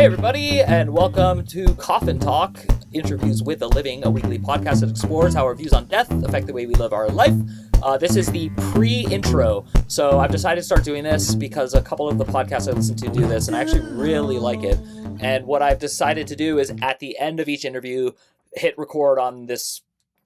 everybody, and welcome to Coffin Talk, Interviews with the Living, a weekly podcast that explores how our views on death affect the way we live our life. This is the pre-intro, so I've decided to start doing this because a couple of the podcasts I listen to do this, and I actually really like it. And what I've decided to do is at the end of each interview, hit record on this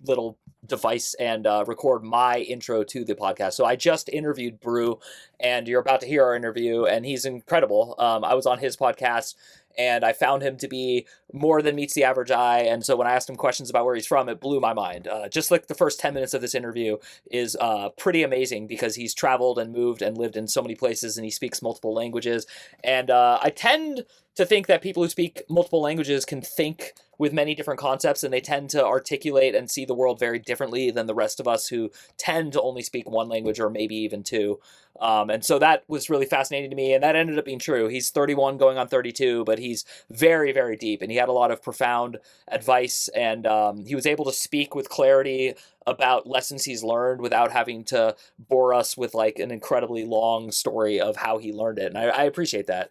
little device and record my intro to the podcast. So I just interviewed Brew, and you're about to hear our interview, and he's incredible. I was on his podcast, and I found him to be more than meets the average eye. And so when I asked him questions about where he's from, it blew my mind. Just like the first 10 minutes of this interview is pretty amazing because he's traveled and moved and lived in so many places, and he speaks multiple languages. And I tend to think that people who speak multiple languages can think with many different concepts, and they tend to articulate and see the world very differently than the rest of us who tend to only speak one language or maybe even two. And so that was really fascinating to me, and that ended up being true. He's 31 going on 32, but he's very, very deep, and he had a lot of profound advice, and he was able to speak with clarity about lessons he's learned without having to bore us with like an incredibly long story of how he learned it. And I appreciate that.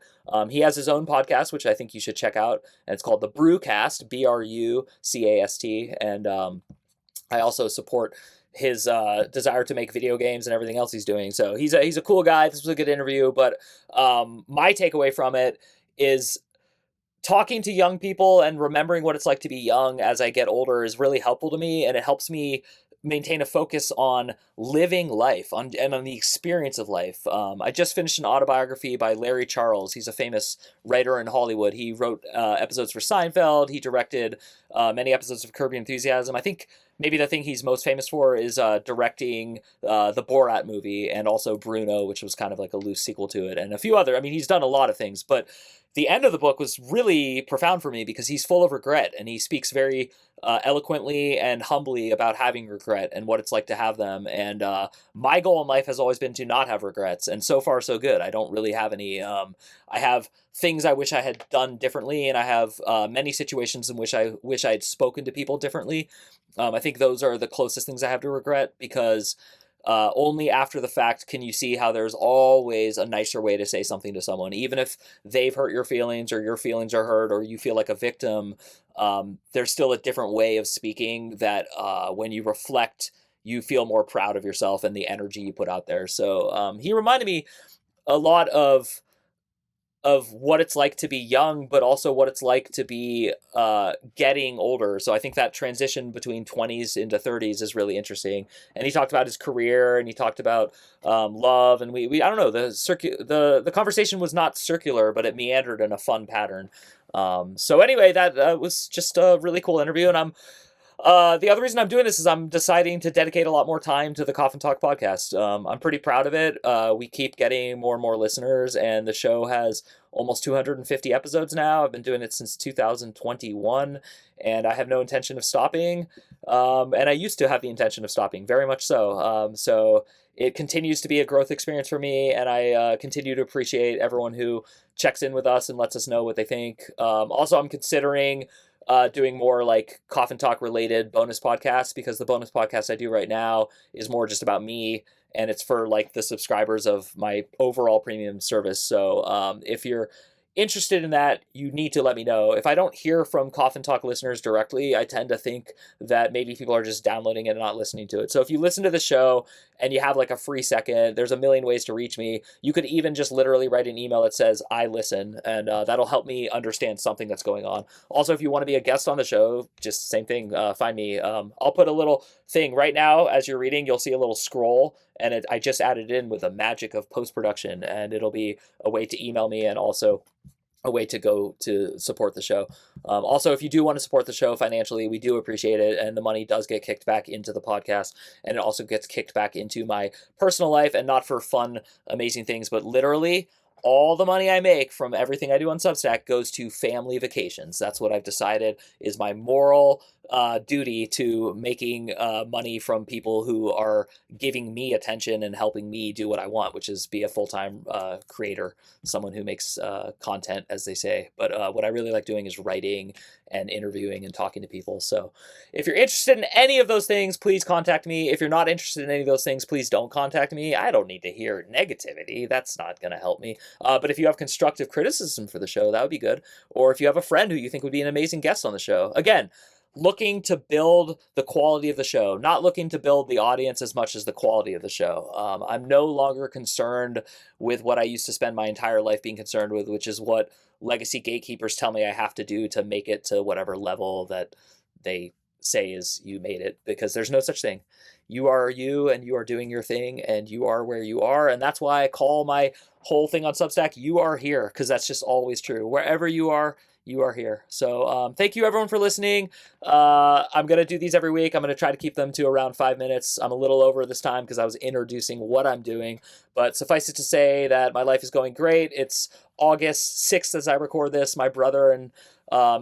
He has his own podcast, which I think you should check out, and it's called the Brewcast, Brucast. And I also support his desire to make video games and everything else he's doing. So he's a cool guy. This was a good interview, but my takeaway from it is talking to young people and remembering what it's like to be young as I get older is really helpful to me, and it helps me maintain a focus on living life and on the experience of life. I just finished an autobiography by Larry Charles. He's a famous writer in Hollywood. He wrote episodes for Seinfeld. He directed many episodes of Curb Your Enthusiasm. I think maybe the thing he's most famous for is directing the Borat movie, and also Bruno, which was kind of like a loose sequel to it, and a few other. I mean, he's done a lot of things, but the end of the book was really profound for me because he's full of regret, and he speaks very eloquently and humbly about having regret and what it's like to have them. And my goal in life has always been to not have regrets, and so far so good. I don't really have any. I have things I wish I had done differently, and I have many situations in which I wish I had spoken to people differently. I think those are the closest things I have to regret, because only after the fact can you see how there's always a nicer way to say something to someone, even if they've hurt your feelings or your feelings are hurt or you feel like a victim. There's still a different way of speaking that when you reflect, you feel more proud of yourself and the energy you put out there. So he reminded me a lot of what it's like to be young, but also what it's like to be getting older. So I think that transition between 20s into 30s is really interesting. And he talked about his career, and he talked about love, and we I don't know, the conversation was not circular, but it meandered in a fun pattern. So anyway, that was just a really cool interview, and I'm the other reason I'm doing this is I'm deciding to dedicate a lot more time to the Coffin Talk podcast. I'm pretty proud of it. We keep getting more and more listeners, and the show has almost 250 episodes now. I've been doing it since 2021, and I have no intention of stopping. And I used to have the intention of stopping, very much so. So it continues to be a growth experience for me, and I continue to appreciate everyone who checks in with us and lets us know what they think. Also, I'm considering doing more like Coffin Talk related bonus podcasts, because the bonus podcast I do right now is more just about me, and it's for like the subscribers of my overall premium service. So if you're interested in that, you need to let me know. If I don't hear from Coffin Talk listeners directly, I tend to think that maybe people are just downloading it and not listening to it. So if you listen to the show and you have like a free second, there's a million ways to reach me. You could even just literally write an email that says I listen, and that'll help me understand something that's going on. Also, if you want to be a guest on the show, just same thing, find me. I'll put a little thing right now as you're reading. You'll see a little scroll, and I just added in with the magic of post-production, and it'll be a way to email me and also a way to go to support the show. Also, if you do want to support the show financially, we do appreciate it, and the money does get kicked back into the podcast, and it also gets kicked back into my personal life, and not for fun, amazing things, but literally all the money I make from everything I do on Substack goes to family vacations. That's what I've decided is my moral duty to making money from people who are giving me attention and helping me do what I want, which is be a full-time creator, someone who makes content, as they say. But what I really like doing is writing and interviewing and talking to people. So if you're interested in any of those things, please contact me. If you're not interested in any of those things, please don't contact me. I don't need to hear negativity. That's not going to help me. But if you have constructive criticism for the show, that would be good. Or if you have a friend who you think would be an amazing guest on the show, again, looking to build the quality of the show, not looking to build the audience as much as the quality of the show. I'm no longer concerned with what I used to spend my entire life being concerned with, which is what legacy gatekeepers tell me I have to do to make it to whatever level that they say is you made it, because there's no such thing. You are you, and you are doing your thing, and you are where you are. And that's why I call my whole thing on Substack, You Are Here, because that's just always true. Wherever you are here. So thank you everyone for listening. I'm going to do these every week. I'm going to try to keep them to around 5 minutes. I'm a little over this time because I was introducing what I'm doing, but suffice it to say that my life is going great. It's August 6th as I record this. My brother and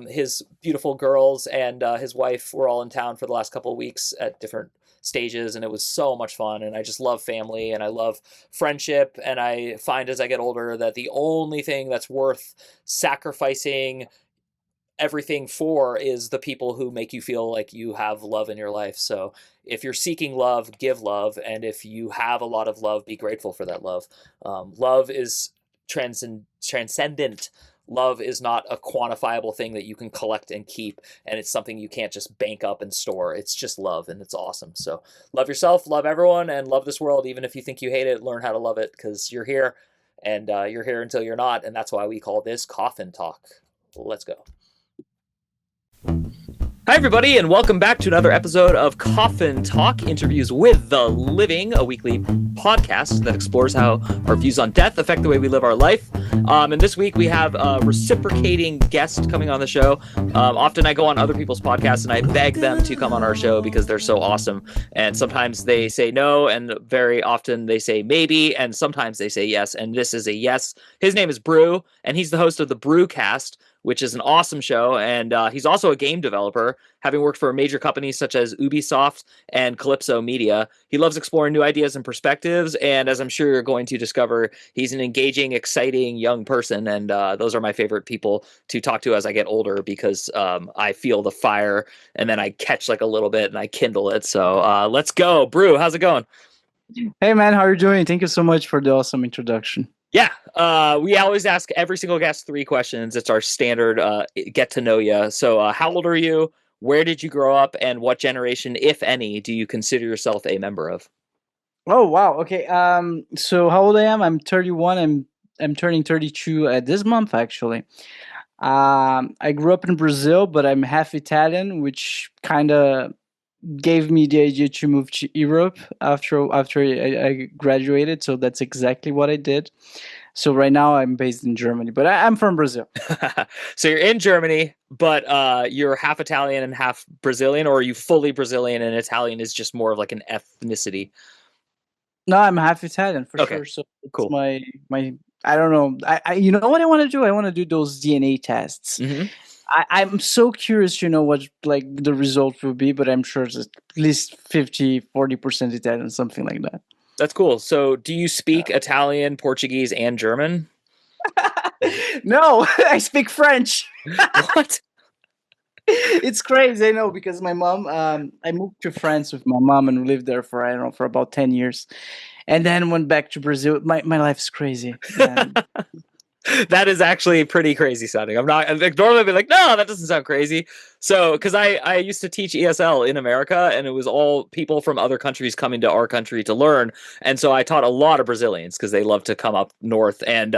his beautiful girls and his wife were all in town for the last couple of weeks at different stages, and it was so much fun. And I just love family and I love friendship, and I find as I get older that the only thing that's worth sacrificing everything for is the people who make you feel like you have love in your life. So if you're seeking love, give love, and if you have a lot of love, be grateful for that love. Love is transcendent. Love is not a quantifiable thing that you can collect and keep, and it's something you can't just bank up and store. It's just love, and it's awesome. So love yourself, love everyone, and love this world. Even if you think you hate it, learn how to love it, because you're here, and you're here until you're not, and that's why we call this Coffin Talk. Let's go. Hi, everybody, and welcome back to another episode of Coffin Talk, Interviews with the Living, a weekly podcast that explores how our views on death affect the way we live our life. And this week we have a reciprocating guest coming on the show. Often I go on other people's podcasts and I beg them to come on our show because they're so awesome. And sometimes they say no, and very often they say maybe, and sometimes they say yes. And this is a yes. His name is Brew, and he's the host of the Brewcast, which is an awesome show, and he's also a game developer, having worked for major companies such as Ubisoft and Calypso Media. He loves exploring new ideas and perspectives, and as I'm sure you're going to discover, he's an engaging, exciting young person, and those are my favorite people to talk to as I get older, because I feel the fire, and then I catch like a little bit, and I kindle it. So let's go. Brew, how's it going? Hey, man, how are you doing? Thank you so much for the awesome introduction. Yeah, we always ask every single guest 3 questions. It's our standard get to know you. So how old are you? Where did you grow up? And what generation, if any, do you consider yourself a member of? Oh, wow. Okay. So how old I am? I'm 31. I'm turning 32 this month, actually. I grew up in Brazil, but I'm half Italian, which kind of gave me the idea to move to Europe after I graduated. So that's exactly what I did. So right now I'm based in Germany, but I'm from Brazil. So you're in Germany, but you're half Italian and half Brazilian, or are you fully Brazilian and Italian is just more of like an ethnicity? No, I'm half Italian for sure. So it's cool. My I don't know. I you know what I want to do? I want to do those DNA tests. Mm-hmm. I'm so curious to know what like the result will be, but I'm sure it's at least 50-40% Italian, something like that. That's cool. So do you speak Italian, Portuguese, and German? No, I speak French. What? It's crazy, I know, because my mom, I moved to France with my mom and we lived there for, I don't know, for about 10 years. And then went back to Brazil. My life's crazy. That is actually pretty crazy sounding. I'm not normally be like, no, that doesn't sound crazy. So, because I used to teach ESL in America, and it was all people from other countries coming to our country to learn. And so I taught a lot of Brazilians because they love to come up north. And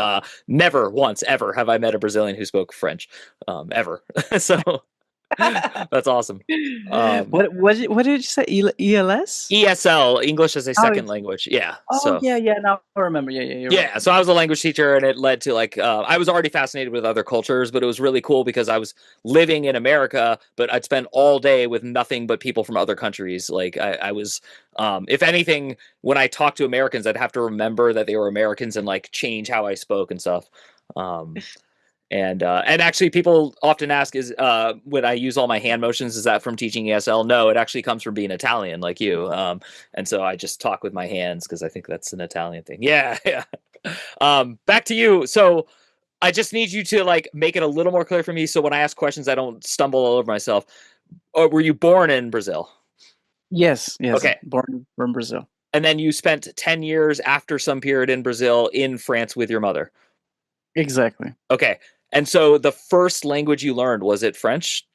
never once ever have I met a Brazilian who spoke French, ever. So that's awesome. What did you say? ELS? ESL, English as a second language. Yeah. Oh, yeah. Now I remember. Yeah. Right. So I was a language teacher, and it led to like I was already fascinated with other cultures, but it was really cool because I was living in America, but I'd spend all day with nothing but people from other countries. Like I was, if anything, when I talked to Americans, I'd have to remember that they were Americans and like change how I spoke and stuff. And actually, people often ask, is when I use all my hand motions, is that from teaching ESL? No, it actually comes from being Italian, like you. And so I just talk with my hands because I think that's an Italian thing. Yeah, yeah. Back to you. So I just need you to like make it a little more clear for me, so when I ask questions, I don't stumble all over myself. Or were you born in Brazil? Yes, yes, Okay. born from Brazil. And then you spent 10 years after some period in Brazil in France with your mother. Exactly. Okay. And so the first language you learned, was it French?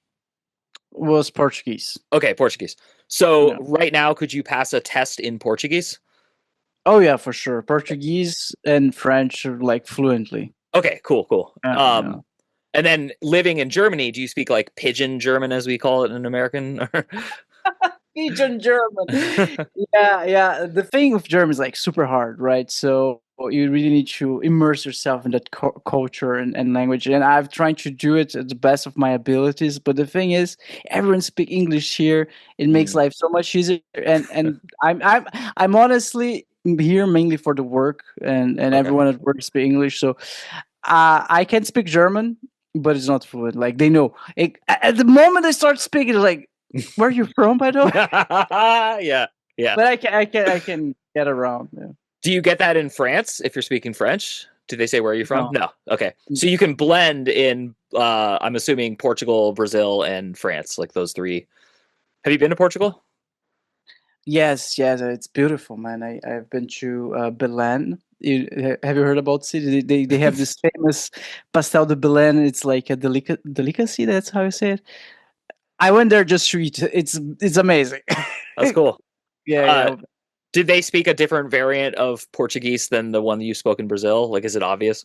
Was Portuguese. Okay, Portuguese. So Yeah. right now, could you pass a test in Portuguese? Oh yeah, for sure. Portuguese and French like fluently. Okay, cool, cool. Yeah. And then living in Germany, do you speak like pidgin German, as we call it in American? Pidgin German. Yeah, yeah. The thing with German is like super hard, right? So you really need to immerse yourself in that culture and language. And I've tried to do it at the best of my abilities. But the thing is, everyone speak English here. It makes Mm, life so much easier. And I'm honestly here mainly for the work, and okay. everyone at work speak English. So I can speak German, but it's not fluent. Like they know. At the moment I start speaking, like, where are you from, by the way? Yeah, yeah. But I can get around. Yeah. Do you get that in France if you're speaking French? Do they say where you're from? No. No. Okay. So you can blend in, I'm assuming Portugal, Brazil, and France, like those three. Have you been to Portugal? Yes, yes, it's beautiful, man. I've been to Belen. Have you heard about city? They have this famous pastel de Belen. It's like a delicacy. That's how you say it. I went there just to eat. It's amazing. That's cool. Yeah, Uh, yeah. did they speak a different variant of Portuguese than the one that you spoke in Brazil? Like, is it obvious?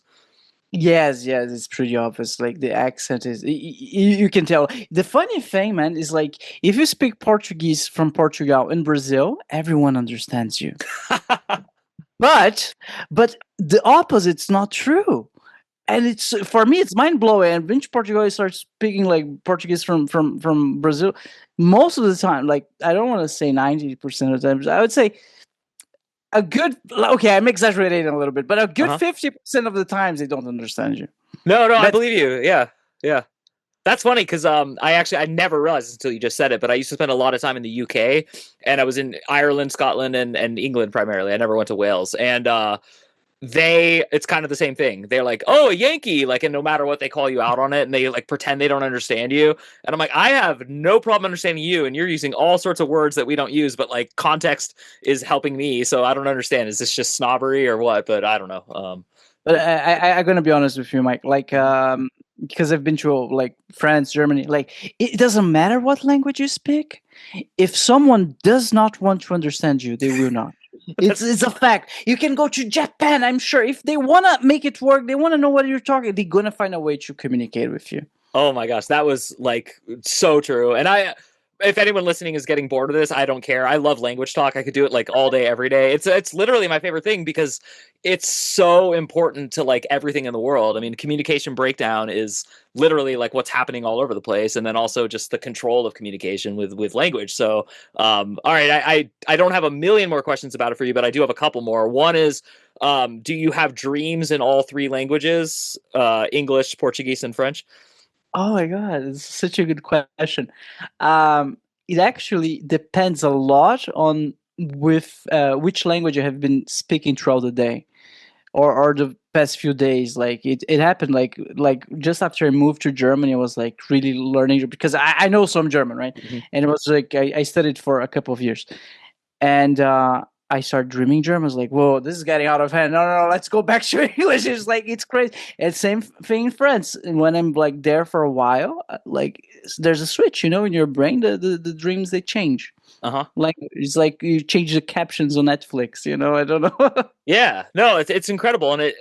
Yes, yes, it's pretty obvious. Like the accent is, you can tell. The funny thing, man, is like if you speak Portuguese from Portugal in Brazil, everyone understands you. But but the opposite's not true. And it's for me, it's mind blowing. And when Portugal starts speaking like Portuguese from Brazil, most of the time, like I don't want to say 90% of the time, I would say a good, okay, I'm exaggerating a little bit, but a good Uh-huh. 50% of the times they don't understand you. No, no, I That's believe you. Yeah, yeah. That's funny because I never realized until you just said it, but I used to spend a lot of time in the UK, and I was in Ireland, Scotland, and England primarily. I never went to Wales, and it's kind of the same thing. They're like, "Oh, a Yankee," like, and no matter what, they call you out on it, and they like pretend they don't understand you. And I'm like, I have no problem understanding you, and you're using all sorts of words that we don't use, but like context is helping me, so I don't understand. Is this just snobbery or what? But I don't know. But I'm gonna be honest with you, Mike. Like, Mhm. because I've been to like France, Germany. Like, it doesn't matter what language you speak. If someone does not want to understand you, they will not. That's It's a fact. You can go to Japan. I'm sure if they wanna make it work, they wanna know what you're talking. They're gonna find a way to communicate with you. Oh my gosh, that was like so true. And if anyone listening is getting bored of this, I don't care. I love language talk. I could do it like all day, every day. It's literally my favorite thing because it's so important to like everything in the world. I mean, communication breakdown is literally like what's happening all over the place, and then also just the control of communication with language. So, all right, I don't have a million more questions about it for you, but I do have a couple more. One is, do you have dreams in all three languages? English, Portuguese, and French? Oh my god, it's such a good question. It actually depends a lot on with which language you have been speaking throughout the day. Or the past few days. Like it happened like just after I moved to Germany. I was like really learning because I know some German, right? Mhm. And it was like I studied for a couple of years, and I started dreaming German. I was like, whoa, this is getting out of hand. No, no, no, let's go back to English. It's like it's crazy. And same thing in France. And when I'm like there for a while, like there's a switch, in your brain. The dreams, they change. Uh-huh. Like it's like you change the captions on Netflix. I don't know. Yeah, no, it's incredible, and it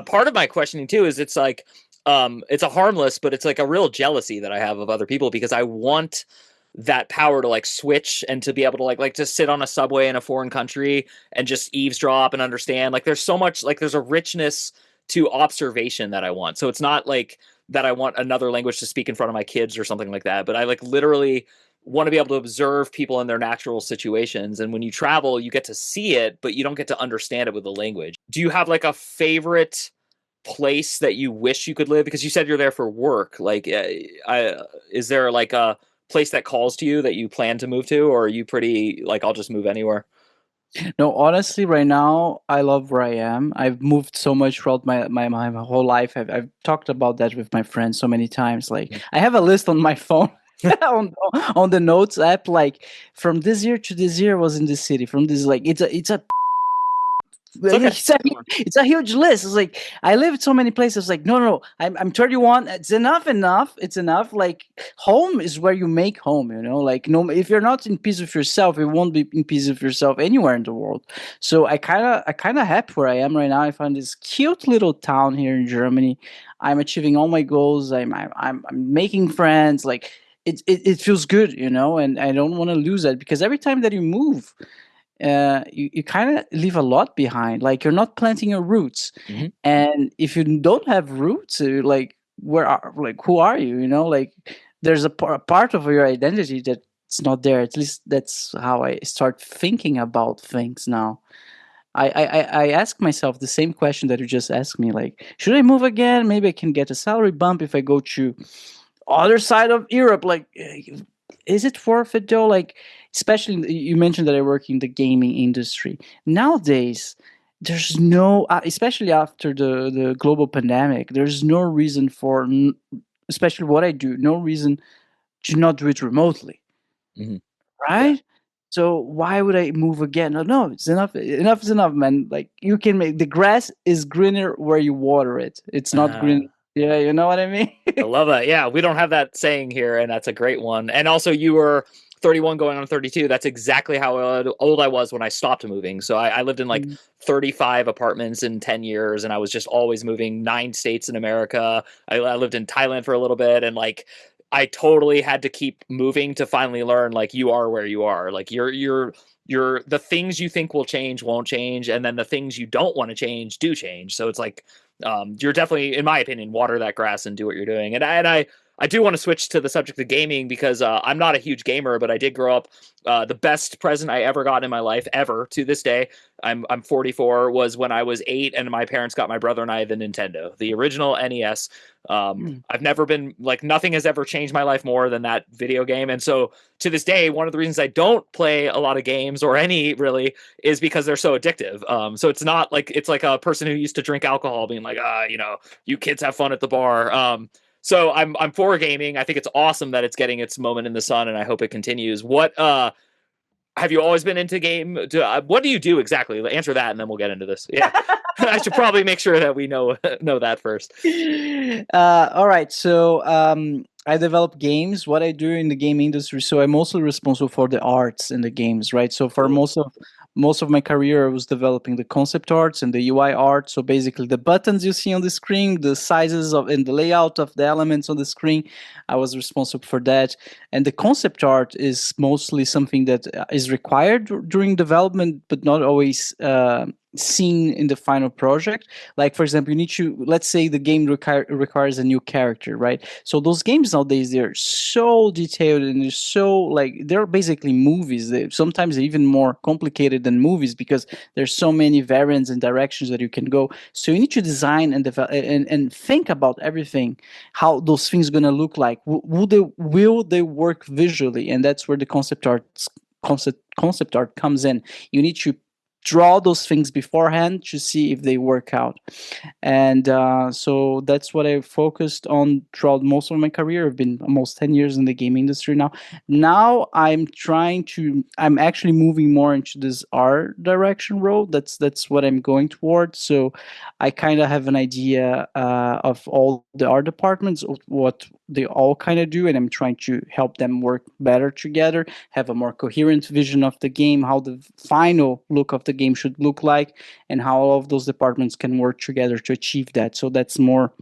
part of my questioning too is it's like it's a harmless, but it's like a real jealousy that I have of other people because I want that power to like switch and to be able to like to sit on a subway in a foreign country and just eavesdrop and understand. Like there's so much like there's a richness to observation that I want. So it's not like that I want another language to speak in front of my kids or something like that, but I like literally want to be able to observe people in their natural situations. And when you travel, you get to see it, but you don't get to understand it with the language. Do you have like a favorite place that you wish you could live? Because you said you're there for work. Like, is there like a place that calls to you that you plan to move to, or are you pretty like I'll just move anywhere? No, honestly, right now I love where I am. I've moved so much throughout my whole life. I've talked about that with my friends so many times. Like I have a list on my phone on the notes app. Like from this year to this year was in this city. From this like it's a It's okay. it's a huge list. It's like I lived so many places. Like no, I'm 31. It's enough. It's enough. Like home is where you make home. You know, like no, if you're not in peace with yourself, you won't be in peace with yourself anywhere in the world. So I kind of happy where I am right now. I found this cute little town here in Germany. I'm achieving all my goals. I'm making friends. Like it feels good, you know, and I don't want to lose that because every time that you move you kind of leave a lot behind. Like you're not planting your roots, Hmm. and if you don't have roots, like where are like who are you? You know, like there's a part of your identity that's not there. At least that's how I start thinking about things now. I ask myself the same question that you just asked me. Like, should I move again? Maybe I can get a salary bump if I go to other side of Europe. Like, is it worth it though? Like, especially you mentioned that I work in the gaming industry nowadays. There's no, especially after the global pandemic. There's no reason for, especially what I do, no reason to not do it remotely, Hmm. Yeah. right? So why would I move again? No, no, it's enough. Enough is enough, man. Like you can make the grass is greener where you water it. It's not Uh, green. Yeah, you know what I mean. I love that. Yeah, we don't have that saying here, and that's a great one. And also, you were 31 going on 32. That's exactly how old I was when I stopped moving. So I lived in like 35 apartments in 10 years, and I was just always moving 9 states in America. I lived in Thailand for a little bit, and like I totally had to keep moving to finally learn like you are where you are. Like you're the things you think will change won't change, and then the things you don't want to change do change. So it's like you're definitely, in my opinion, water that grass and do what you're doing. And I do want to switch to the subject of gaming because I'm not a huge gamer, but I did grow up. The best present I ever got in my life, ever to this day, I'm 44, was when I was 8 and my parents got my brother and I the Nintendo, the original NES. Mm. I've never been like nothing has ever changed my life more than that video game, and so to this day, one of the reasons I don't play a lot of games or any really is because they're so addictive. So it's not like it's like a person who used to drink alcohol being like, you kids have fun at the bar. So I'm for gaming. I think it's awesome that it's getting its moment in the sun, and I hope it continues. What have you always been into game? What do you do exactly? Answer that, and then we'll get into this. Yeah, I should probably make sure that we know that first. All right. So I develop games. What I do in the game industry, so I'm mostly responsible for the arts in the games, right? So for Cool. most of my career, I was developing the concept arts and the UI art. So basically, the buttons you see on the screen, the sizes of and the layout of the elements on the screen, I was responsible for that. And the concept art is mostly something that is required during development, but not always. Seen in the final project. Like for example, you need to, let's say the game requires a new character, right? So those games nowadays, they're so detailed and they're so like they're basically movies. Sometimes they're even more complicated than movies because there's so many variants and directions that you can go. So you need to design and develop and think about everything, how those things gonna look like. Will they work visually? And that's where the concept art comes in. You need to draw those things beforehand to see if they work out. And so that's what I focused on throughout most of my career. I've been almost 10 years in the game industry now. Now I'm actually moving more into this art direction role. That's what I'm going towards. So I kind of have an idea of all the art departments, of what they all kind of do, and I'm trying to help them work better together, have a more coherent vision of the game, how the final look of the game should look like, and how all of those departments can work together to achieve that. So that's more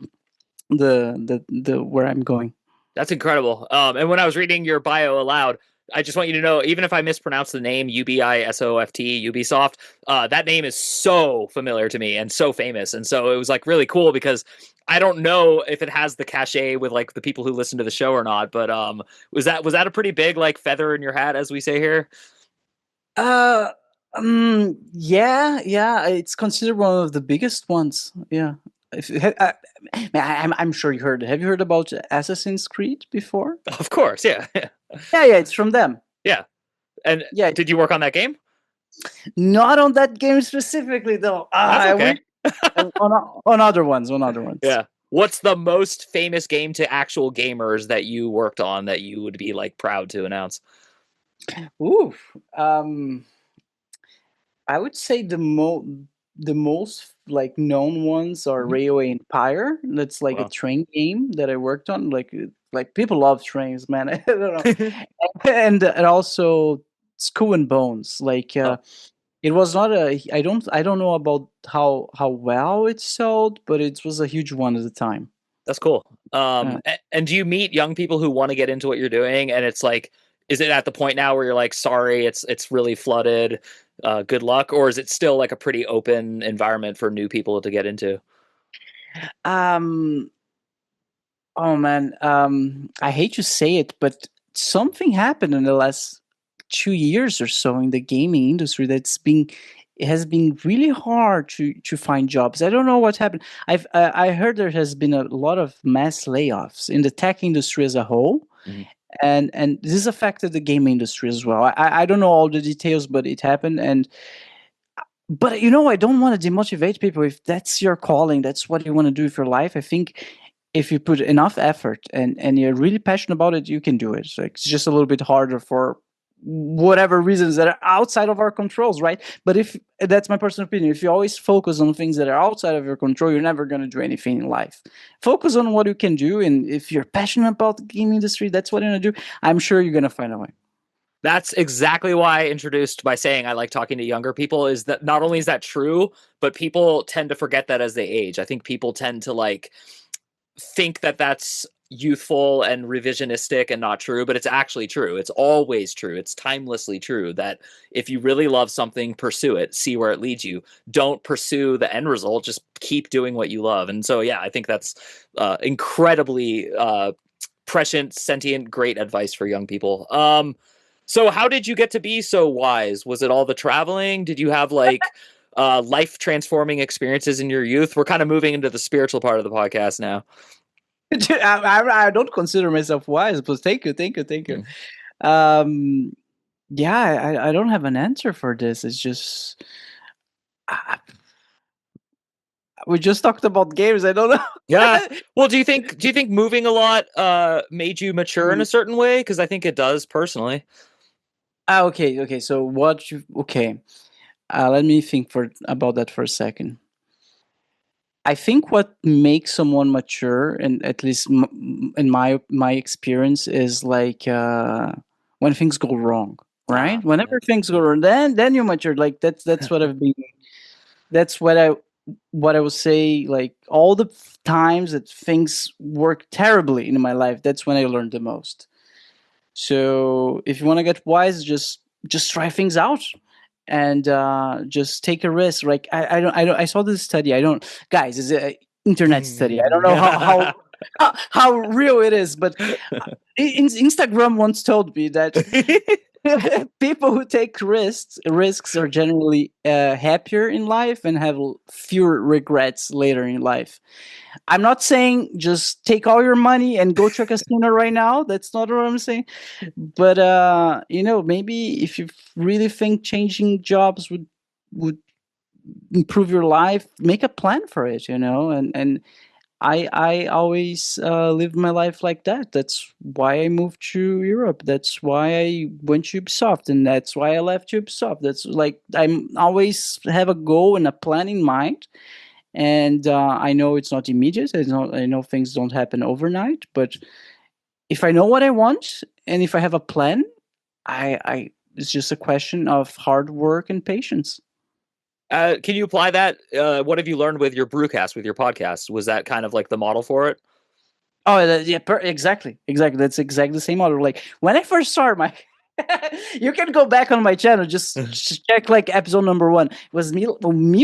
the where I'm going. That's incredible. And when I was reading your bio aloud, I just want you to know, even if I mispronounce the name Ubisoft, that name is so familiar to me and so famous. And so it was like really cool because I don't know if it has the cachet with like the people who listen to the show or not. But was that a pretty big like feather in your hat, as we say here? Uh, yeah, it's considered one of the biggest ones. Yeah, I'm sure you heard. Have you heard about Assassin's Creed before? Of course, yeah. Yeah, it's from them. Yeah. And Yeah, did you work on that game? not on that game specifically though. That's I okay. wish on other ones, on other ones. Yeah. What's the most famous game to actual gamers that you worked on that you would be like proud to announce? Ooh, um, I would say the most like known ones are Mhm. Railway Empire. That's like a Wow. train game that I worked on. Like people love trains, man. I don't know. And also Skull and Bones. Like Oh, it was not a. I don't know about how well it sold, but it was a huge one at the time. that's cool. Uh, And do you meet young people who want to get into what you're doing? And it's like, is it at the point now where you're like, sorry, it's really flooded, good luck, or is it still like a pretty open environment for new people to get into? um. Oh man. I hate to say it, but something happened in the last 2 years or so in the gaming industry it has been really hard to find jobs. I don't know what happened. I heard there has been a lot of mass layoffs in the tech industry as a whole, Mhm. and this affected the game industry as well. I don't know all the details, but it happened. And but I don't want to demotivate people. If that's your calling, that's what you want to do with your life. I think if you put enough effort and you're really passionate about it, you can do it. So it's just a little bit harder for whatever reasons that are outside of our controls, right? But if that's my personal opinion, if you always focus on things that are outside of your control, you're never going to do anything in life. Focus on what you can do, and if you're passionate about the game industry, that's what you're going to do. I'm sure you're going to find a way. That's exactly why I introduced by saying I like talking to younger people, is that not only is that true, but people tend to forget that as they age. I think people tend to like think that that's youthful and revisionistic and not true, but it's actually true. It's always true. It's timelessly true that if you really love something, pursue it, see where it leads you. Don't pursue the end result, just keep doing what you love. And so, yeah, I think that's incredibly prescient, sentient, great advice for young people. So how did you get to be so wise? Was it all the traveling? Did you have like life transforming experiences in your youth? We're kind of moving into the spiritual part of the podcast now. I don't consider myself wise, but thank you, thank you, thank you. Mm. Um, yeah, I don't have an answer for this. It's just I, we just talked about games. I don't Yeah. know. Well, do you think moving a lot made you mature in a certain way? Because I think it does personally. Okay, okay. So okay? Let me think for about that for a second. I think what makes someone mature, and at least in my experience, is like when things go wrong, right? Yeah. Whenever things go wrong, then you mature. Like that's what I've been. That's what I would say. Like all the times that things work terribly in my life, that's when I learned the most. So if you want to get wise, just try things out and just take a risk. Like I saw this study. I don't, guys, it's an internet study. I don't know how real it is, but Instagram once told me that people who take risks are generally happier in life and have fewer regrets later in life. I'm not saying just take all your money and go to a casino right now. That's not what I'm saying. But maybe if you really think changing jobs would improve your life, make a plan for it. And I always live my life like that. That's why I moved to Europe. That's why I went to Ubisoft, and that's why I left Ubisoft. That's like I'm always have a goal and a plan in mind, and I know it's not immediate. I know things don't happen overnight, but if I know what I want and if I have a plan, I it's just a question of hard work and patience. Can you apply that? What have you learned with your brewcast, with your podcast? Was that kind of like the model for it? Oh, yeah, exactly, exactly. That's exactly the same model. Like when I first started my, you can go back on my channel, just check like episode number one. It was me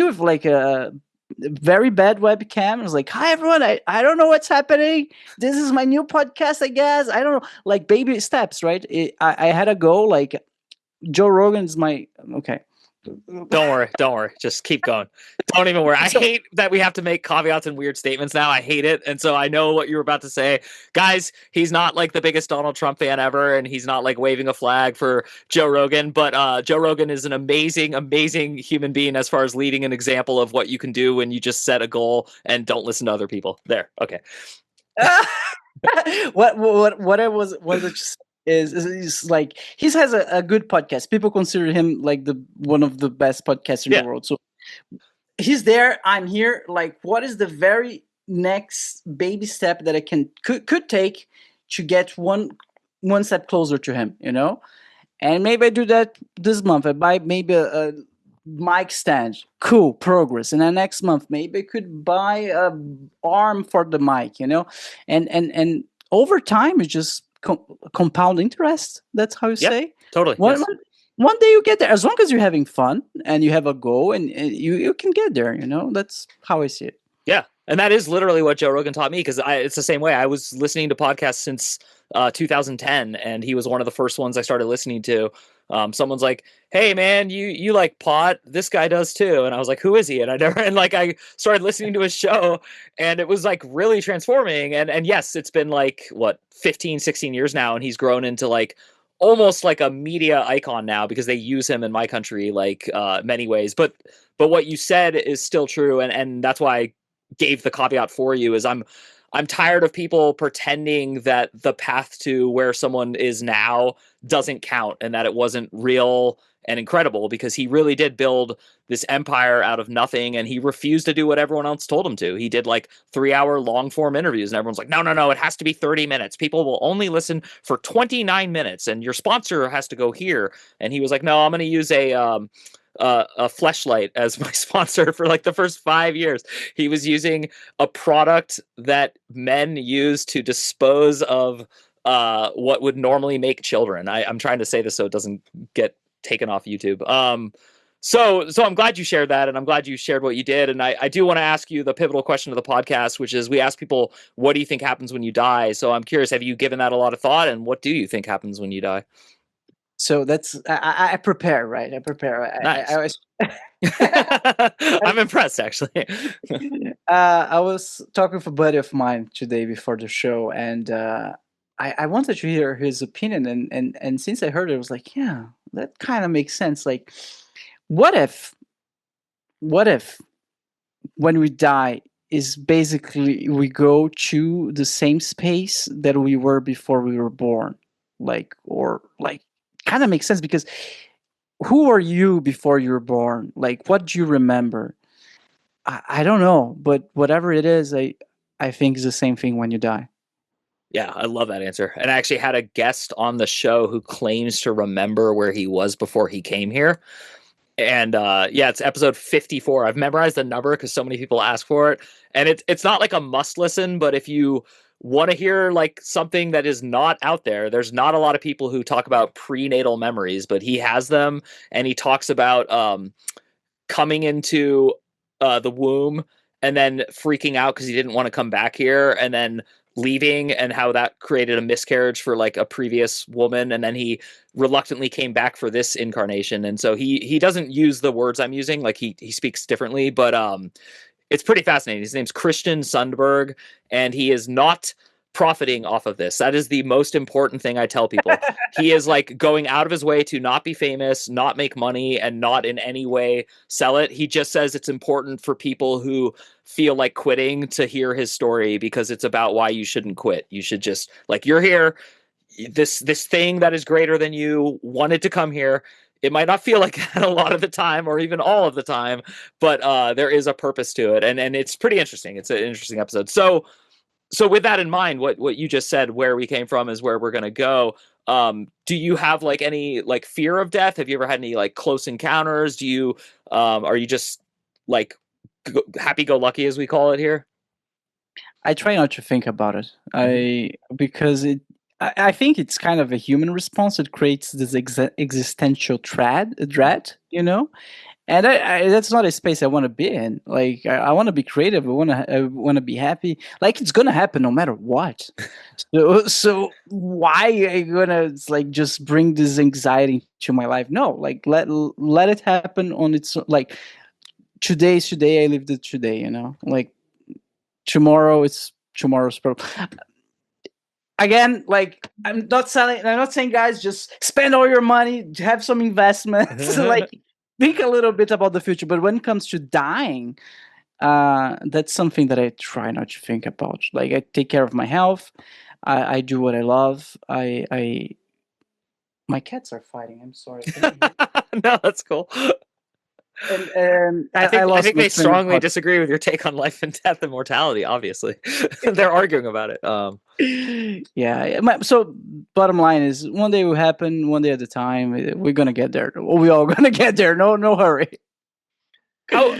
with like a very bad webcam. I was like, "Hi everyone, I don't know what's happening. This is my new podcast, I guess. I don't know, like baby steps, right? I had a goal. Like Joe Rogan is my okay. Don't worry. Just keep going. Don't even worry. I hate that we have to make caveats and weird statements now. I hate it. And so I know what you're about to say. Guys, he's not like the biggest Donald Trump fan ever, and he's not like waving a flag for Joe Rogan, but Joe Rogan is an amazing, amazing human being as far as leading an example of what you can do when you just set a goal and don't listen to other people. There. Okay. What I was just is like he has a good podcast. People consider him like the one of the best podcasts in the world. So he's there, I'm here. Like, what is the very next baby step that I could take to get one step closer to him, you know? And maybe I do that this month. I buy maybe a mic stand. Cool, progress. And then next month, maybe I could buy a arm for the mic, you know? And over time, it's just compound interest. That's how you say. Totally. One day you get there, as long as you're having fun and you have a goal, and you can get there. You know, that's how I see it. Yeah, and that is literally what Joe Rogan taught me, because it's the same way. I was listening to podcasts since 2010, and he was one of the first ones I started listening to. Someone's like, "Hey, man, you like pot? This guy does too." And I was like, "Who is he?" And I started listening to his show, and it was like really transforming. And yes, it's been like what 15, 16 years now, and he's grown into like almost like a media icon now, because they use him in my country like many ways. But what you said is still true, and that's why I gave the caveat for you. Is I'm tired of people pretending that the path to where someone is now doesn't count, and that it wasn't real and incredible, because he really did build this empire out of nothing, and he refused to do what everyone else told him to. He did like 3-hour long form interviews, and everyone's like, no, it has to be 30 minutes. People will only listen for 29 minutes, and your sponsor has to go here. And he was like, no, I'm going to use a fleshlight as my sponsor for like the first 5 years. He was using a product that men use to dispose of what would normally make children. I'm trying to say this so it doesn't get taken off YouTube. So I'm glad you shared that, and I'm glad you shared what you did. And I do want to ask you the pivotal question of the podcast, which is, we ask people, what do you think happens when you die? So I'm curious, have you given that a lot of thought, and what do you think happens when you die? So that's I prepare, right? I prepare. Nice. I'm impressed, actually. I was talking with a buddy of mine today before the show, and I wanted to hear his opinion. And since I heard it, I was like, yeah, that kind of makes sense. Like, what if when we die is basically we go to the same space that we were before we were born? Like, or like, kind of makes sense, because who are you before you were born? Like, what do you remember? I don't know, but whatever it is, I think is the same thing when you die. Yeah, I love that answer. And I actually had a guest on the show who claims to remember where he was before he came here. And yeah, it's episode 54. I've memorized the number because so many people ask for it. And it's not like a must listen, but if you want to hear like something that is not out there, there's not a lot of people who talk about prenatal memories, but he has them. And he talks about coming into the womb and then freaking out because he didn't want to come back here, and then leaving, and how that created a miscarriage for like a previous woman, and then he reluctantly came back for this incarnation. And so he doesn't use the words I'm using, like he speaks differently, but it's pretty fascinating. His name's Christian Sundberg, and he is not profiting off of this. That is the most important thing I tell people. He is like going out of his way to not be famous, not make money, and not in any way sell it. He just says it's important for people who feel like quitting to hear his story, because it's about why you shouldn't quit. You should just, like, you're here, this thing that is greater than you wanted to come here. It might not feel like that a lot of the time, or even all of the time, but there is a purpose to it, and it's pretty interesting. It's an interesting episode. So with that in mind, what you just said, where we came from is where we're going to go. Do you have like any like fear of death? Have you ever had any like close encounters? Do you are you just like happy-go-lucky, as we call it here? I try not to think about it. Because I think it's kind of a human response. It creates this existential dread, you know. and that's not a space I want to be in. Like I want to be creative. I want to be happy. Like it's gonna happen no matter what. So why are you gonna like just bring this anxiety to my life? No, like let it happen on its like today's today. I lived it today. Like tomorrow it's tomorrow's problem. Again, like I'm not saying guys just spend all your money, have some investments, like think a little bit about the future. But when it comes to dying, that's something that I try not to think about. Like I take care of my health, I do what I love. I My cats are fighting. I'm sorry. Can you hear? No, that's cool. And I I think lost my they train of strongly thought. disagree with your take on life and death and mortality. Obviously, they're arguing about it. Yeah. So bottom line is, one day will happen, one day at a time. We're gonna get there. We all gonna get there. No hurry. How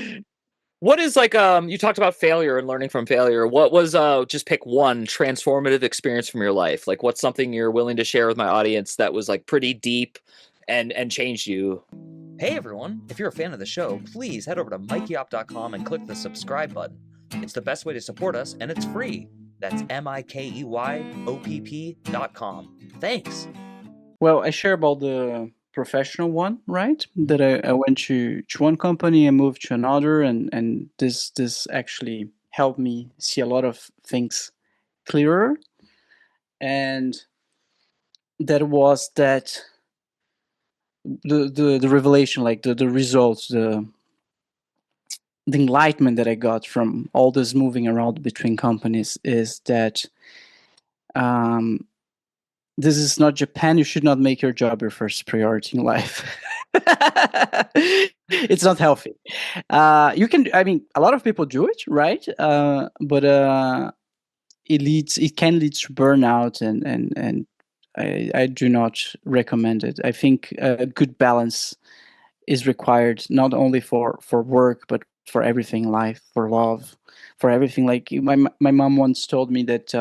what is like you talked about failure and learning from failure. What was just pick one transformative experience from your life? Like what's something you're willing to share with my audience that was like pretty deep and changed you? Hey everyone, if you're a fan of the show, please head over to mikeyop.com and click the subscribe button. It's the best way to support us and it's free. That's MIKEYOPP.com. Thanks. Well, I share about the professional one, right? That I went to one company and moved to another, and this actually helped me see a lot of things clearer. And that was that the revelation, like the results, the enlightenment that I got from all this moving around between companies is that um, this is not Japan. You should not make your job your first priority in life. It's not healthy. You can, I mean, a lot of people do it, right? But it can lead to burnout, and I do not recommend it. I think a good balance is required, not only for work, but for everything in life, for love, for everything. Like my mom once told me that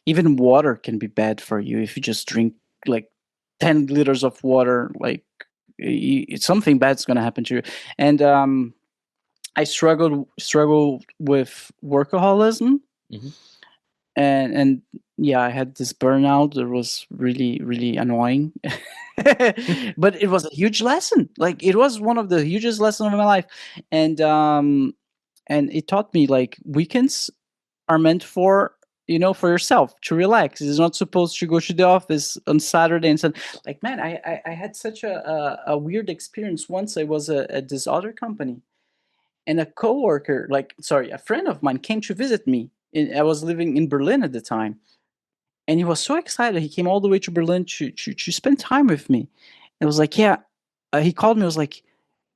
even water can be bad for you if you just drink like 10 liters of water. Like something bad's going to happen to you. And I struggled with workaholism. Mm-hmm. And yeah, I had this burnout that was really really annoying. But it was a huge lesson. Like it was one of the hugest lessons of my life. And it taught me like weekends are meant for, for yourself to relax. It's not supposed to go to the office on Saturday and Sunday. Like, man, I had such a weird experience once. I was at this other company, and a coworker, like, sorry, a friend of mine came to visit me. I was living in Berlin at the time, and he was so excited. He came all the way to Berlin to spend time with me. And I was like, yeah. He called me. I was like,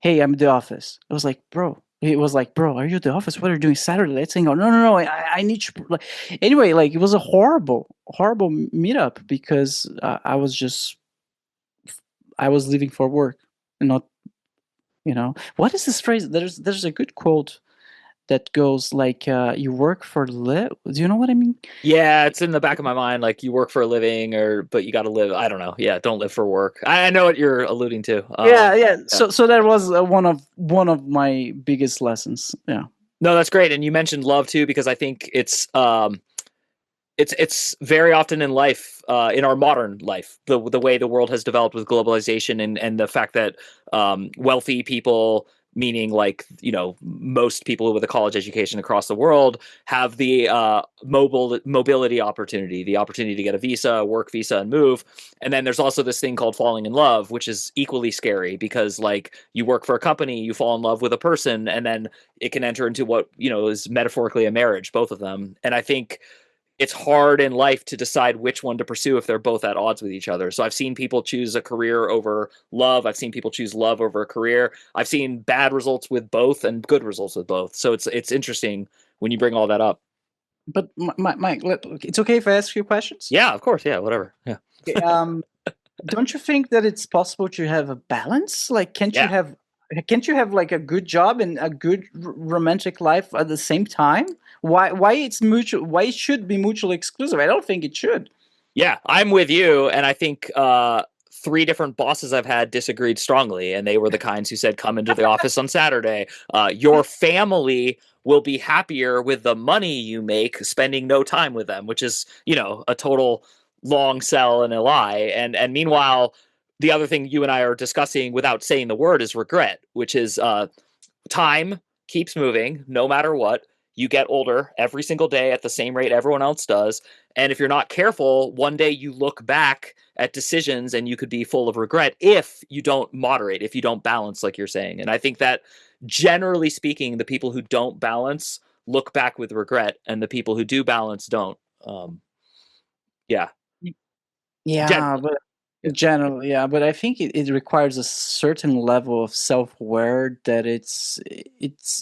hey, I'm at the office. I was like, bro. He was like, bro, are you at the office? What are you doing Saturday? Let's hang out. No. I need to. Like, anyway, like it was a horrible meetup because I was leaving for work and not, what is this phrase? There's a good quote that goes like, you work for live. Do you know what I mean? Yeah, it's in the back of my mind. Like you work for a living, but you got to live. I don't know. Yeah, don't live for work. I know what you're alluding to. Yeah. So that was one of my biggest lessons. Yeah. No, that's great. And you mentioned love too, because I think it's very often in life, in our modern life, the way the world has developed with globalization and the fact that wealthy people, meaning like most people with a college education across the world, have the mobility opportunity, the opportunity to get a visa, a work visa, and move. And then there's also this thing called falling in love, which is equally scary because like you work for a company, you fall in love with a person, and then it can enter into what is metaphorically a marriage, both of them. And I think it's hard in life to decide which one to pursue if they're both at odds with each other. So I've seen people choose a career over love. I've seen people choose love over a career. I've seen bad results with both and good results with both. So it's interesting when you bring all that up. But Mike, it's okay if I ask you questions? Yeah, of course. Yeah, whatever. Yeah. Okay, don't you think that it's possible to have a balance? Like, can't you have like a good job and a good romantic life at the same time? Why it's mutual? Why it should be mutually exclusive? I don't think it should. Yeah, I'm with you. And I think three different bosses I've had disagreed strongly, and they were the kinds who said, "Come into the office on Saturday. Your family will be happier with the money you make spending no time with them," which is, a total long sell and a lie. And meanwhile, the other thing you and I are discussing without saying the word is regret, which is time keeps moving no matter what. You get older every single day at the same rate everyone else does. And if you're not careful, one day you look back at decisions and you could be full of regret if you don't moderate, if you don't balance, like you're saying. And I think that generally speaking, the people who don't balance look back with regret, and the people who do balance don't. Yeah. Yeah, Generally. but Yeah. generally, yeah, but I think it requires a certain level of self-aware that it's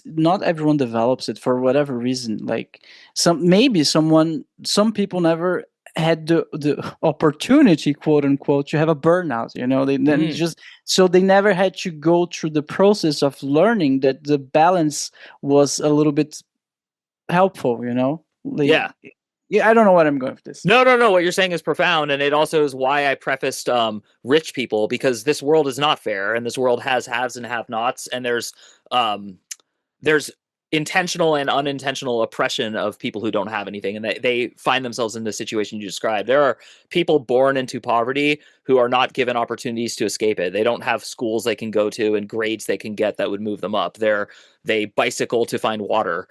not everyone develops it for whatever reason. Like some people never had the opportunity, quote unquote, to have a burnout. They then Mm, just so they never had to go through the process of learning that the balance was a little bit helpful. Like, yeah. yeah, I don't know what I'm going with this. No, no, no. What you're saying is profound, and it also is why I prefaced rich people, because this world is not fair, and this world has haves and have-nots, and um, there's intentional and unintentional oppression of people who don't have anything, and they find themselves in the situation you described. There are people born into poverty who are not given opportunities to escape it. They don't have schools they can go to and grades they can get that would move them up. They bicycle to find water.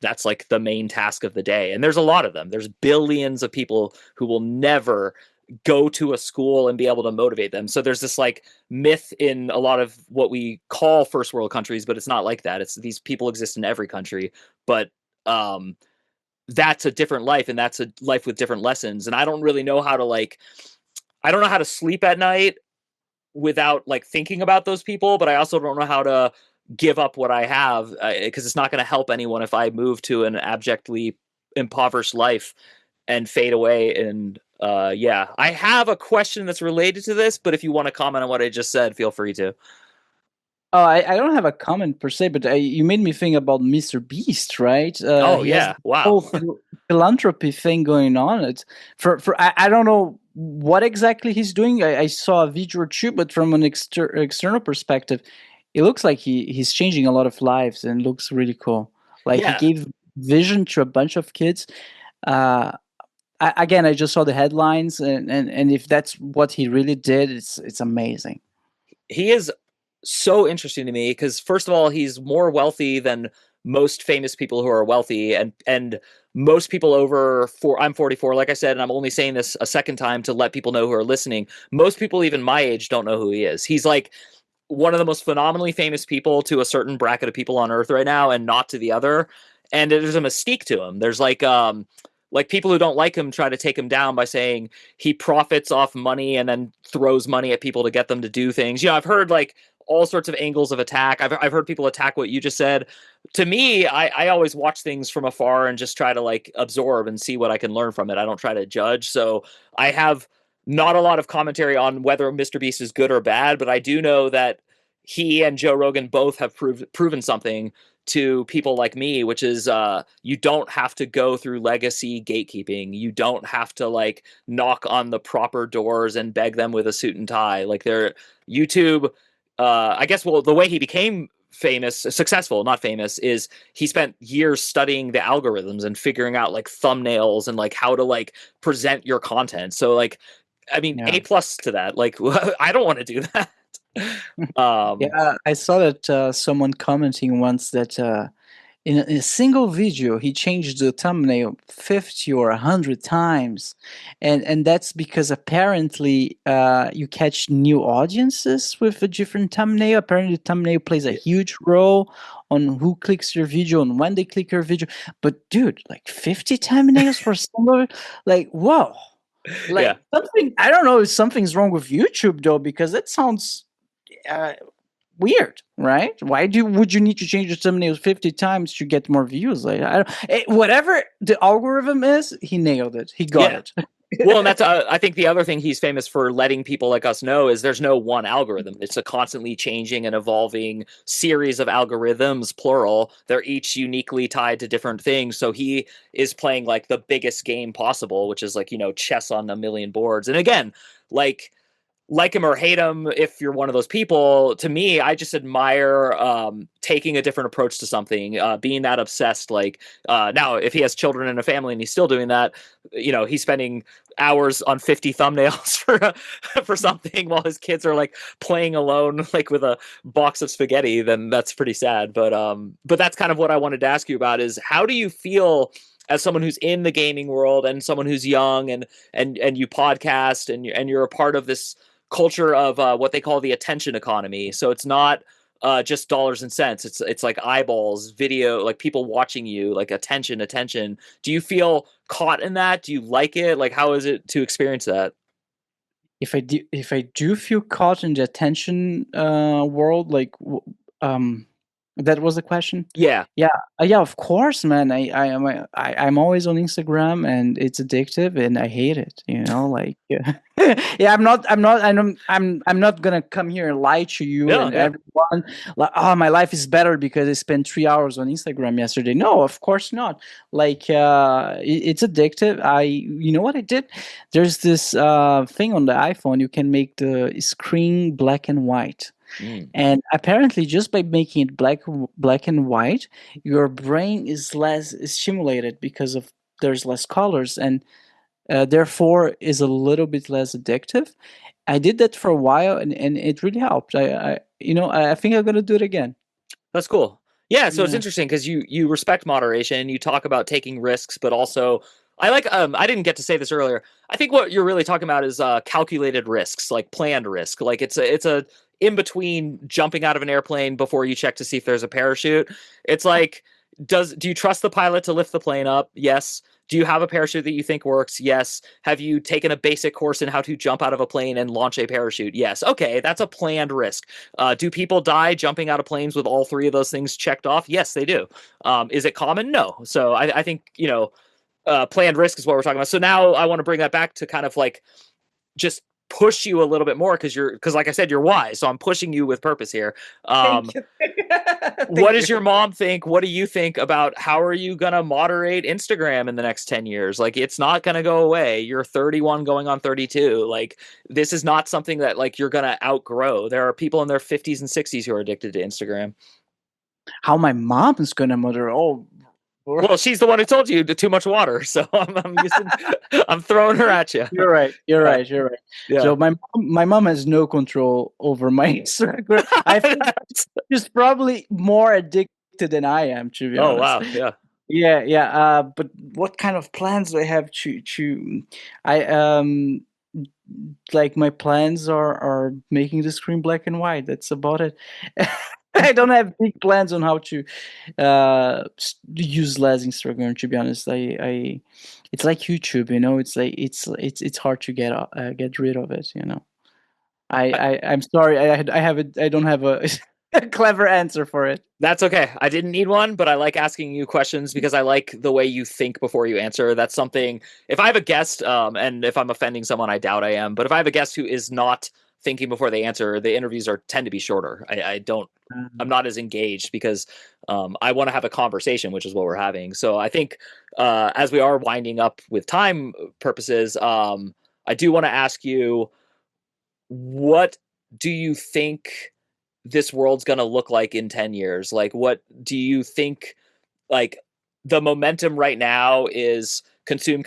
That's like the main task of the day, and there's a lot of them. There's billions of people who will never go to a school and be able to motivate them. So there's this like myth in a lot of what we call first world countries, but it's not like that. It's these people exist in every country, but um that's a different life, and that's a life with different lessons. And I don't really know how to I don't know how to sleep at night without like thinking about those people, but I also don't know how to give up what I have, because it's not going to help anyone if I move to an abjectly impoverished life and fade away. And yeah, I have a question that's related to this, but if you want to comment on what I just said, feel free to. Oh, I don't have a comment per se, but you made me think about Mr. Beast, right? Oh He has yeah, the wow. whole philanthropy thing going on. It's for I don't know what exactly he's doing. I saw a video or two, but from an external perspective, it looks like he's changing a lot of lives and looks really cool. Like he Yeah, gave vision to a bunch of kids. Uh, again, I just saw the headlines, and if that's what he really did, it's amazing. he is so interesting to me because first of all, he's more wealthy than most famous people who are wealthy, and most people over four. I'm 44, like I said, and I'm only saying this a second time to let people know who are listening. Most people, even my age, don't know who he is. He's like one of the most phenomenally famous people to a certain bracket of people on Earth right now, and not to the other. And there's a mystique to him. There's like people who don't like him try to take him down by saying he profits off money and then throws money at people to get them to do things. I've heard like all sorts of angles of attack. I've heard people attack what you just said. To me, I always watch things from afar and just try to like absorb and see what I can learn from it. I don't try to judge. So I have not a lot of commentary on whether Mr. Beast is good or bad, but I do know that he and Joe Rogan both have proven something to people like me, which is you don't have to go through legacy gatekeeping. You don't have to like knock on the proper doors and beg them with a suit and tie. Like they're YouTube. I guess well, the way he became successful, not famous, is he spent years studying the algorithms and figuring out like thumbnails and like how to like present your content. So like, I mean, Yeah. A plus to that. Like, I don't want to do that. um, Yeah, I saw that someone commenting once that in a single video he changed the thumbnail 50 or 100 times, and that's because apparently you catch new audiences with a different thumbnail. Apparently, the thumbnail plays a huge role on who clicks your video and when they click your video. But dude, like 50 thumbnails for single, like whoa. yeah. Like something, I don't know if something's wrong with YouTube though, because that sounds uh, weird, right? Why would you need to change the thumbnails 50 times to get more views? Like, whatever the algorithm is, he nailed it. He got Yeah. it. Well, and that's I think the other thing he's famous for letting people like us know is there's no one algorithm. It's a constantly changing and evolving series of algorithms, plural. They're each uniquely tied to different things. So he is playing like the biggest game possible, which is like, chess on a million boards. And again, like like him or hate him, if you're one of those people, to me, I just admire taking a different approach to something, being that obsessed. Like now, if he has children and a family and he's still doing that, he's spending hours on 50 thumbnails for something while his kids are like playing alone, like with a box of spaghetti. Then that's pretty sad. But that's kind of what I wanted to ask you about: is how do you feel as someone who's in the gaming world and someone who's young and you podcast and you're a part of this culture of what they call the attention economy. So it's not just dollars and cents. It's like eyeballs, video, like people watching you, like attention. Do you feel caught in that? Do you like it? Like, how is it to experience that? If I do feel caught in the attention world, like that was the question. Yeah. Yeah, yeah, of course, man. I'm always on Instagram, and it's addictive, and I hate it. Like, yeah, yeah. I'm not gonna come here and lie to you Yeah. and everyone. Like, oh, my life is better because I spent 3 hours on Instagram yesterday. No, of course not. Like, it's addictive. You know what I did? There's this thing on the iPhone. You can make the screen black and white. And apparently, just by making it black and white, your brain is less stimulated because of there's less colors, and therefore is a little bit less addictive. I did that for a while, and it really helped. I think I'm gonna do it again. That's cool. Yeah, so it's Yeah. interesting because you respect moderation, you talk about taking risks, but also I like I didn't get to say this earlier. I think what you're really talking about is calculated risks, like planned risk. Like it's a in between jumping out of an airplane before you check to see if there's a parachute. It's like do you trust the pilot to lift the plane up? Yes. Do you have a parachute that you think works? Yes. Have you taken a basic course in how to jump out of a plane and launch a parachute? Yes. Okay, that's a planned risk. Do people die jumping out of planes with all three of those things checked off? Yes, they do. Is it common? No. So I think planned risk is what we're talking about. So now I want to bring that back to kind of like just push you a little bit more because like I said, you're wise. So I'm pushing you with purpose here. Thank you. What Thank does you. your mom think? What do you think about how are you going to moderate Instagram in the next 10 years? Like, it's not going to go away. You're 31 going on 32. Like, this is not something that like you're going to outgrow. There are people in their 50s and 60s who are addicted to Instagram. How my mom is gonna mother? Oh, Well, she's the one who told you too much water. So I'm throwing her at you. you're right. You're Yeah. right. You're right. Yeah. So my mom has no control over my Instagram. I think she's probably more addicted than I am, to be Oh, honest. wow. Yeah. Yeah, yeah. But what kind of plans do I have to I like my plans are making the screen black and white. That's about it. I don't have big plans on how to use less Instagram. To be honest, I it's like YouTube. It's like it's hard to get rid of it. I'm sorry. I don't have a, a clever answer for it. That's okay. I didn't need one, but I like asking you questions because I like the way you think before you answer. That's something. If I have a guest, and if I'm offending someone, I doubt I am. But if I have a guest who is not thinking before they answer, the interviews tend to be shorter. I don't. I'm not as engaged because I want to have a conversation, which is what we're having. So I think as we are winding up with time purposes, I do want to ask you, what do you think this world's going to look like in 10 years? Like, what do you think, like, the momentum right now is consume,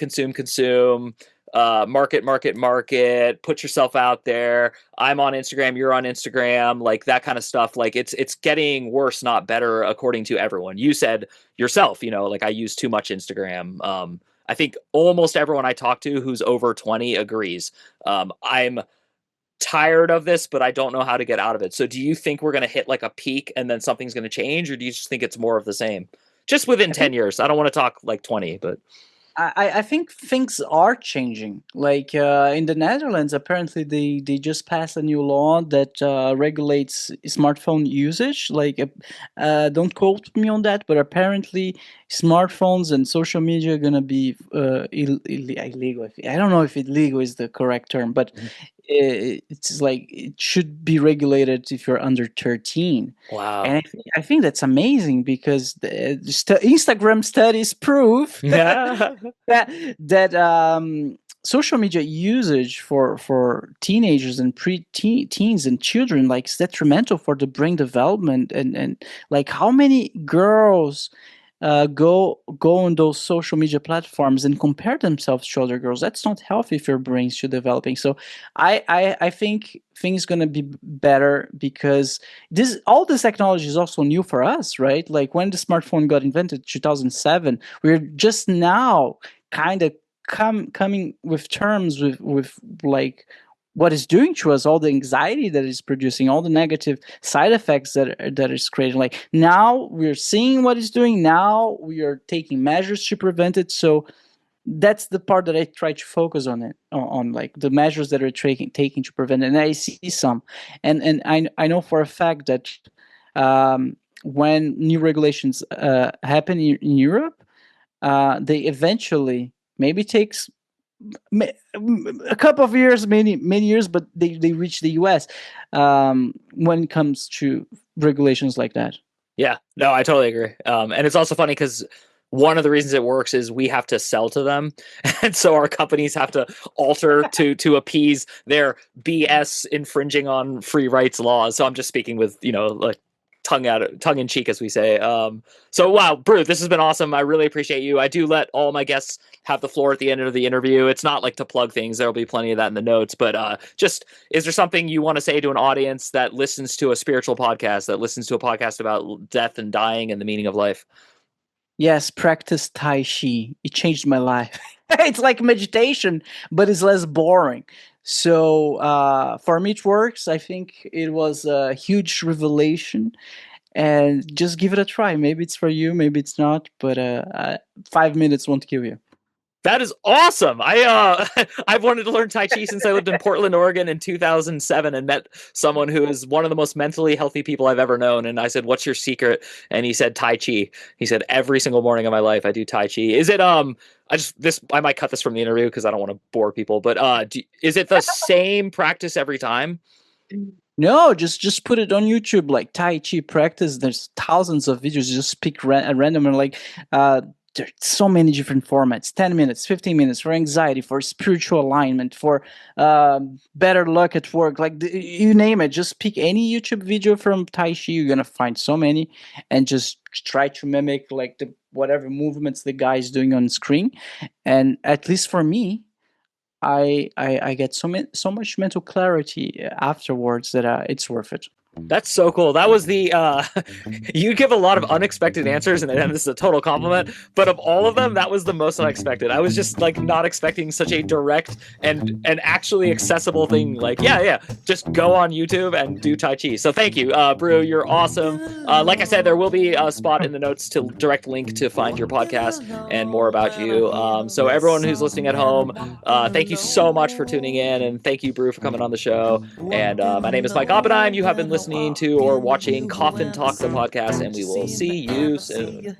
market, put yourself out there. I'm on Instagram, you're on Instagram, like that kind of stuff. Like it's getting worse, not better, according to everyone. You said yourself, like I use too much Instagram. I think almost everyone I talk to who's over 20 agrees. I'm tired of this, but I don't know how to get out of it. So do you think we're going to hit like a peak and then something's going to change, or do you just think it's more of the same? Just within I 10 think years. I don't want to talk like 20, but I think things are changing. Like in the Netherlands, apparently they just passed a new law that regulates smartphone usage. Like, don't quote me on that, but apparently smartphones and social media are gonna be illegal. I don't know if illegal is the correct term, but Mhm. it's like it should be regulated if you're under 13. And Wow. I think that's amazing because Instagram studies prove Yeah. that social media usage for teenagers and pre-teens and children, like, is detrimental for the brain development, and like, how many girls go on those social media platforms and compare themselves to other girls? That's not healthy if your brain's still developing. So I think things gonna be better, because all this technology is also new for us, right? Like, when the smartphone got invented, 2007, we're just now kind of coming with terms with like what it's doing to us, all the anxiety that it's producing, all the negative side effects that it's creating. Like, now we're seeing what it's doing. Now we are taking measures to prevent it. So that's the part that I try to focus on it, on like the measures that are taking to prevent it. And I see some, and I know for a fact that when new regulations happen in Europe, they eventually, maybe takes a couple of years, many years, but they reach the US when it comes to regulations like that. Yeah, no, I totally agree. And it's also funny because one of the reasons it works is we have to sell to them, and so our companies have to alter to appease their BS infringing on free rights laws. So I'm just speaking with like tongue in cheek, as we say. So wow, Brew, this has been awesome. I really appreciate you. I do let all my guests have the floor at the end of the interview. It's not like to plug things. There'll be plenty of that in the notes, but just, is there something you want to say to an audience that listens to a spiritual podcast, that listens to a podcast about death and dying and the meaning of life? Yes, practice Tai Chi. It changed my life. It's like meditation, but it's less boring. So for me, it works. I think it was a huge revelation, and just give it a try. Maybe it's for you, maybe it's not, but 5 minutes won't kill you. That is awesome. I've wanted to learn Tai Chi since I lived in Portland, Oregon in 2007, and met someone who is one of the most mentally healthy people I've ever known. And I said, "What's your secret?" And he said, "Tai Chi." He said, "Every single morning of my life, I do Tai Chi." Is it I might cut this from the interview because I don't want to bore people, but is it the same practice every time? No, just put it on YouTube, like Tai Chi practice. There's thousands of videos. Just pick random, and like there's so many different formats: 10 minutes, 15 minutes for anxiety, for spiritual alignment, for better luck at work. Like, you name it. Just pick any YouTube video from Tai Chi. You're gonna find so many, and just try to mimic like the whatever movements the guy is doing on screen. And at least for me, I get so much mental clarity afterwards that it's worth it. That's so cool. That was the you give a lot of unexpected answers, and this is a total compliment, but of all of them, that was the most unexpected. I was just like not expecting such a direct and actually accessible thing. Like, yeah, just go on YouTube and do Tai Chi. So thank you, Brew. You're awesome. Like I said, there will be a spot in the notes to direct link to find your podcast and more about you. So everyone who's listening at home, thank you so much for tuning in, and thank you, Brew, for coming on the show. And my name is Mike Oppenheim. You have been listening to or watching Coffin Talk, the podcast, and we will see you soon.